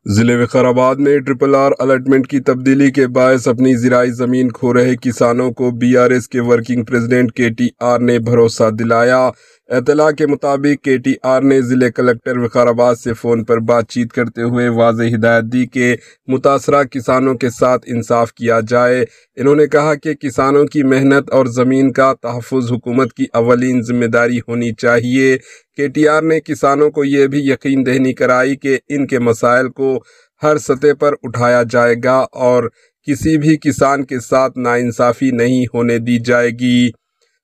जिले विकाराबाद में RRR allotment की तब्दीली के बायस अपनी ज़राई ज़मीन खो रहे किसानों को BRS के वर्किंग प्रेसिडेंट KTR ने भरोसा दिलाया। एतला के मुताबिक KTR ने ज़िले कलेक्टर विकाराबाद से फ़ोन पर बातचीत करते हुए वाज़ेह हिदायत दी कि मुतासरा किसानों के साथ इंसाफ किया जाए। इन्होंने कहा कि किसानों की मेहनत और ज़मीन का तहफ़्फ़ुज़ हुकूमत की अवलीन ज़िम्मेदारी होनी चाहिए। KTR ने किसानों को ये भी यकीन दहानी कराई कि इनके मसाइल को हर सतह पर उठाया जाएगा और किसी भी किसान के साथ नाइंसाफ़ी नहीं होने दी जाएगी।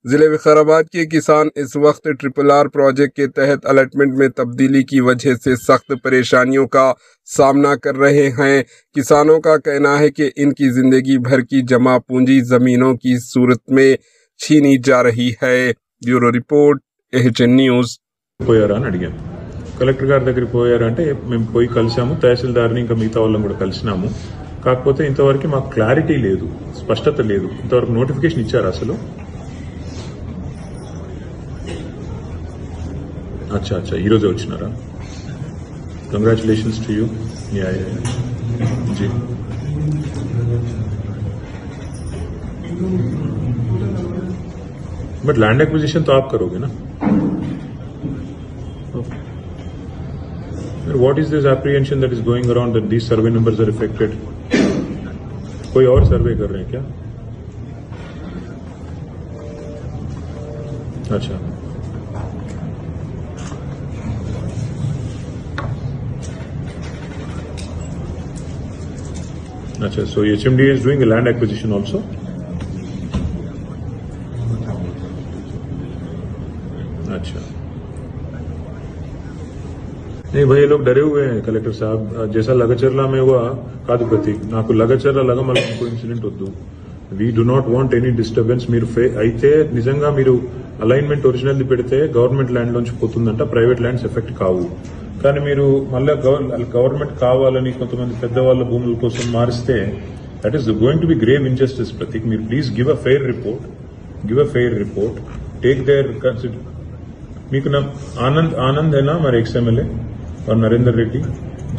ज़िले विकाराबाद के किसान इस वक्त RRR प्रोजेक्ट के तहत अलॉटमेंट में तब्दीली की वजह से सख्त परेशानियों का सामना कर रहे हैं। किसानों का कहना है कि इनकी ज़िंदगी भर की जमा पूंजी ज़मीनों की सूरत में छीनी जा रही है। Bureau report, AHN news. పోయారని అడిగాం. కలెక్టర్ గారి దగ్గరికి పోయారంటే మేము పోయి కలిసాము, తహసీల్దార్ని ఇంకా మిగతా వాళ్ళని కూడా కలిసినాము. కాకపోతే ఇంతవరకు మాకు క్లారిటీ లేదు, స్పష్టత లేదు. ఇంతవరకు నోటిఫికేషన్ ఇచ్చారు అసలు? అచ్చా అచ్చా, ఈ రోజే వచ్చినారా? Congratulations to you. యా జీ. बट लैंड एक्विजिशन तो आप करोगे ना? What is this apprehension that is going around that these survey numbers are affected? कोई और सर्वे कर रहे हैं क्या? अच्छा, अच्छा. So HMD is doing a land acquisition also. अच्छा. नहीं भाई, ये लोग डरे हुए हैं कलेक्टर साहब. जैसा लगचर्ला में हुआ కాదు ప్రతీక్, నాకు లగచర్ల లాగా మళ్ళీ ఇంకో ఇన్సిడెంట్ వద్దు. We do not want any disturbance. మీరు అయితే నిజంగా మీరు అలైన్మెంట్ ఒరిజినల్ పెడితే గవర్నమెంట్ ల్యాండ్ లోంచి పోతుందంట, ప్రైవేట్ ల్యాండ్స్ ఎఫెక్ట్ కావు. కానీ మీరు మళ్ళీ గవర్నమెంట్ కావాలని కొంతమంది పెద్దవాళ్ళ భూముల కోసం మారిస్తే that is going to be grave injustice. Prateek, మీరు please give a fair report. Take their consider. మీకు आनंद है ना हमारे XMLA और नरेंद्र रेड्डी,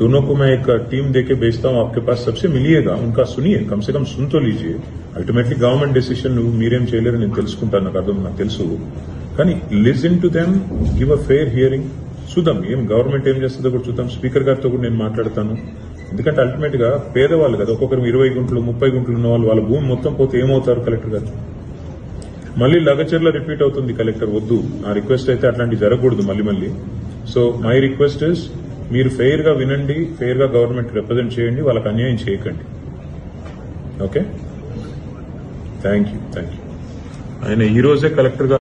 दोनों को मैं एक टीम देके भेजता हूं आपके पास. सबसे मिलिएगा, उनका सुनिए, कम से कम सुन तो लीजिए. अल्टीमेटली गवर्नमेंट डिसीजन మీరేం చేయలేరు నేను తెలుసుకుంటాను, నాకు అర్థం, నాకు తెలుసు. కానీ listen to them, give a fair hearing. చూద్దాం ఏం గవర్నమెంట్ ఏం చేస్తుందో కూడా చూద్దాం. స్పీకర్ గారితో కూడా నేను మాట్లాడతాను. ఎందుకంటే అల్టిమేట్ గా పేదవాళ్ళు కదా, ఒక్కొక్కరు 20 గుంటలు 30 గుంటలు ఉన్న వాళ్ళు, వాళ్ళ భూమి మొత్తం పోతే ఏమవుతారు కలెక్టర్ గారు? మళ్ళీ లగచర్ల రిపీట్ అవుతుంది. కలెక్టర్ వద్దు, నా రిక్వెస్ట్ అయితే అట్లాంటివి జరగకూడదు మళ్ళీ. సో మై రిక్వెస్ట్ ఇస్, మీరు ఫెయిర్ గా వినండి, ఫెయిర్ గా గవర్నమెంట్ రిప్రజెంట్ చేయండి, వాళ్ళకి అన్యాయం చేయకండి. Okay, thank you. ఆయన ఈ రోజే కలెక్టర్ గా